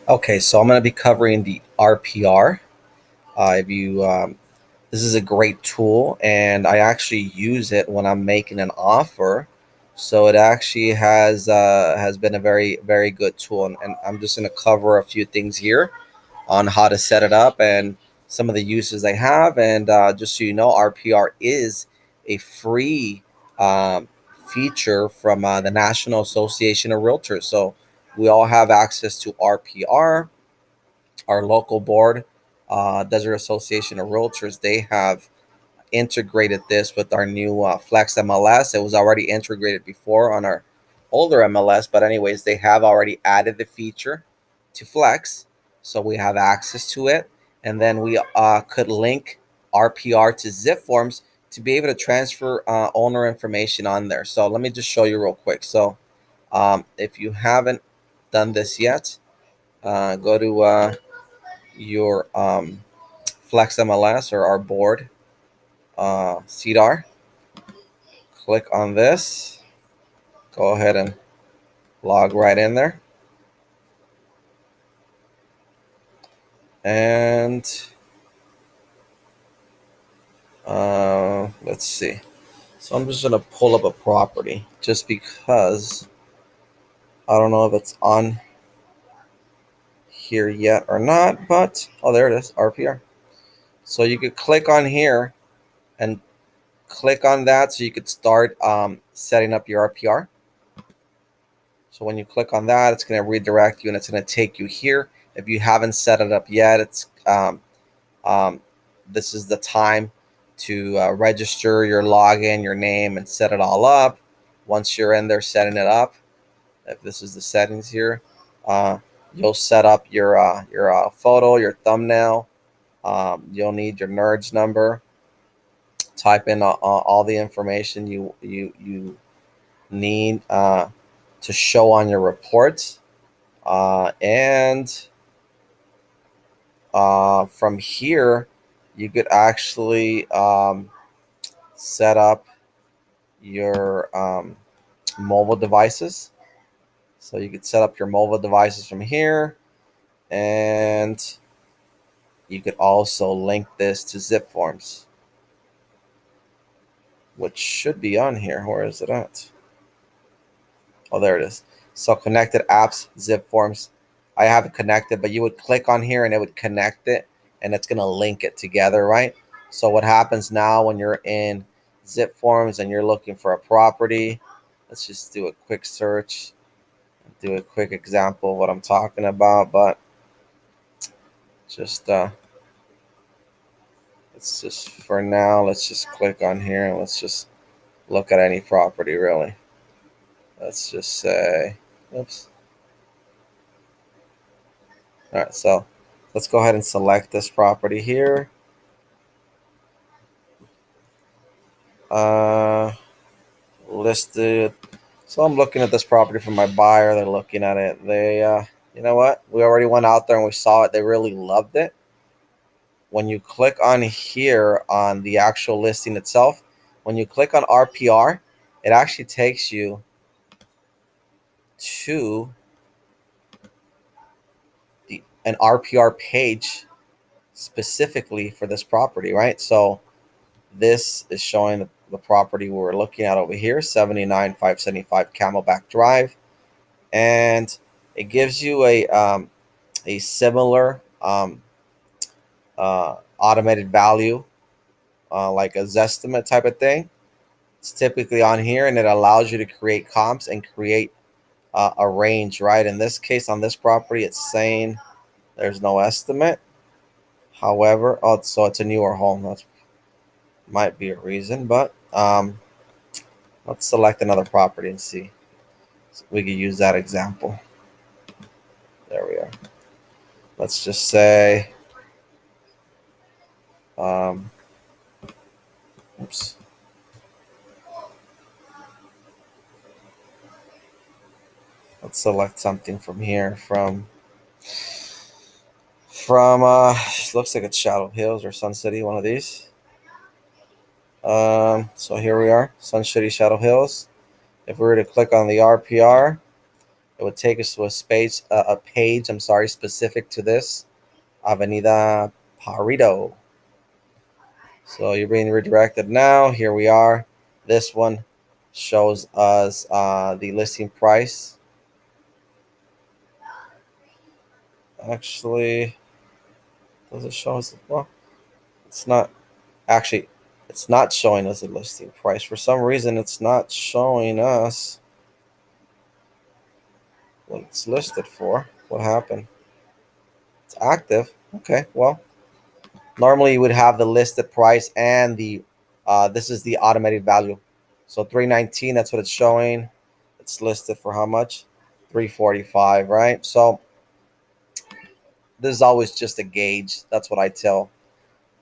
Okay, so I'm going to be covering the RPR. If you, this is a great tool, and I actually use it when I'm making an offer. So it actually has been a very good tool, and I'm just going to cover a few things here on how to set it up and some of the uses I have. And just so you know, RPR is a free um, feature from the National Association of Realtors. So we all have access to RPR. Our local board, Desert Association of Realtors, they have integrated this with our new Flex MLS. It was already integrated before on our older MLS, but anyways, they have already added the feature to Flex, so we have access to it, and then we could link RPR to zip forms to be able to transfer owner information on there. So let me just show you real quick. So if you haven't done this yet, go to your Flex MLS or our board, CDAR. Click on this. Go ahead and log right in there. And let's see. So I'm just going to pull up a property just because I don't know if it's on here yet or not, but oh, there it is, RPR. So you could click on here and click on that so you could start setting up your RPR. So when you click on that, it's going to redirect you and it's going to take you here. If you haven't set it up yet, um, this is the time to register your login, your name, and set it all up. Once you're in there setting it up, if this is the settings here, uh, you'll set up your photo, your thumbnail. You'll need your NERDS number. Type in all the information you need to show on your reports, and from here, you could actually set up your mobile devices. So you could set up your mobile devices from here, and you could also link this to zip forms, which should be on here. Where is it at? Oh, there it is. So connected apps, zip forms. I have it connected, but you would click on here and it would connect it and it's going to link it together, right? So what happens now when you're in zip forms and you're looking for a property, let's just do a quick search, do a quick example of what I'm talking about, but just let's just for now, let's just click on here and let's just look at any property really. Let's just say, oops. All right, so let's go ahead and select this property here. Uh, Listed. So I'm looking at this property from my buyer. They're looking at it. You know what? We already went out there and we saw it. They really loved it. When you click on here on the actual listing itself, when you click on RPR, it actually takes you to an RPR page specifically for this property, right? So this is showing the property we're looking at over here, 79575 Camelback Drive, and it gives you a similar automated value, like a Zestimate type of thing. It's typically on here, and it allows you to create comps and create a range, right? In this case, on this property, it's saying there's no estimate. However, oh, so it's a newer home. That might be a reason, but let's select another property and see. So we could use that example. There we are. Let's just say, um, oops. Let's select something from here. From looks like it's Shadow Hills or Sun City, one of these. So here we are, Sun City, Shadow Hills. If we were to click on the RPR, It would take us to a page. I'm sorry, specific to this Avenida Parito. So you're being redirected now. Here we are. This one shows us the listing price. Actually, does it show us? Well, it's not actually. It's not showing us the listing price. For some reason, it's not showing us what it's listed for. What happened? It's active. Okay. Well, normally you would have the listed price and the this is the automated value. So 319. That's what it's showing. It's listed for how much? 345. Right. So this is always just a gauge. That's what I tell.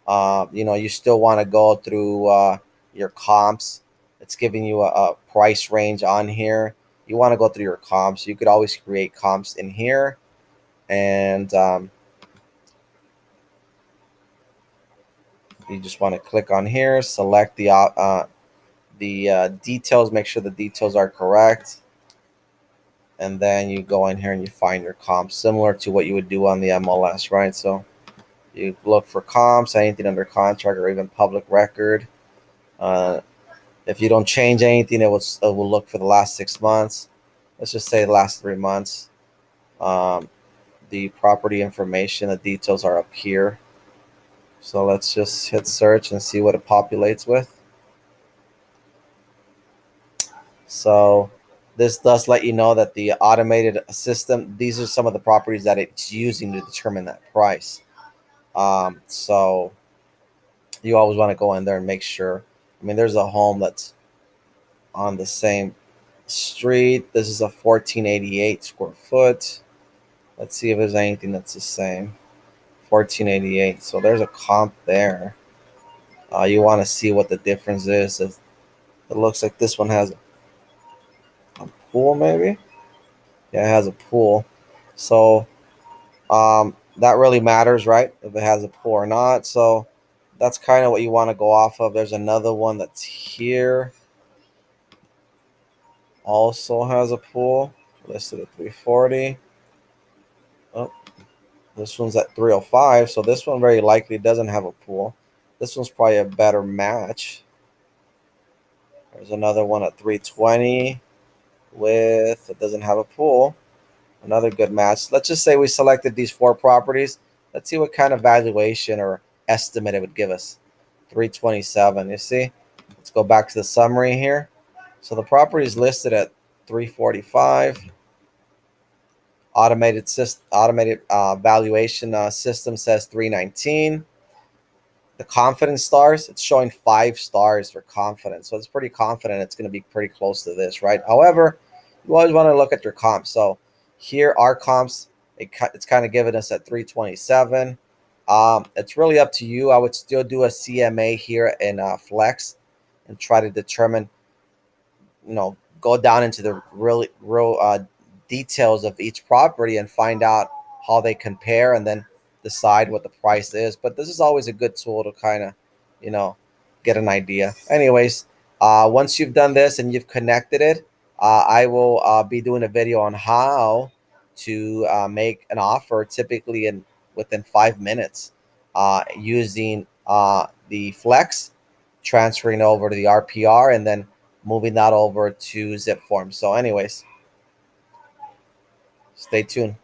You still want to go through your comps. It's giving you a price range on here. You want to go through your comps. You could always create comps in here, and you just want to click on here, select the details, make sure the details are correct, and then you go in here and you find your comps, similar to what you would do on the MLS, right? So you look for comps, anything under contract or even public record. Uh, If you don't change anything, it will look for the last 6 months. Let's just say the last 3 months. Um, the property information, the details are up here. So let's just hit search and see what it populates with. So this does let you know that the automated system, these are some of the properties that it's using to determine that price. So you always want to go in there and make sure. I mean, there's a home that's on the same street. This is a 1488 square foot. Let's see if there's anything that's the same. 1488. So there's a comp there. You want to see what the difference is. It looks like this one has a pool, maybe. Yeah, it has a pool. So that really matters, right? If it has a pool or not. So that's kind of what you want to go off of. There's another one that's here. Also has a pool. Listed at 340. Oh, this one's at 305, so this one very likely doesn't have a pool. This one's probably a better match. There's another one at 320 with it doesn't have a pool. Another good match. Let's just say we selected these four properties. Let's see what kind of valuation or estimate it would give us. 327, you see? Let's go back to the summary here. So the property is listed at 345. Automated valuation system says 319. The confidence stars, it's showing 5 stars for confidence, so it's pretty confident it's going to be pretty close to this, right? However, you always want to look at your comps. So here our comps, it's kind of giving us at 327. It's really up to you. I would still do a CMA here in Flex and try to determine, go down into the really real details of each property and find out how they compare, and then decide what the price is. But this is always a good tool to kind of, you know, get an idea. Anyways, once you've done this and you've connected it, I will be doing a video on how to make an offer, typically in within 5 minutes, using the Flex, transferring over to the RPR, and then moving that over to zip form. So anyways, stay tuned.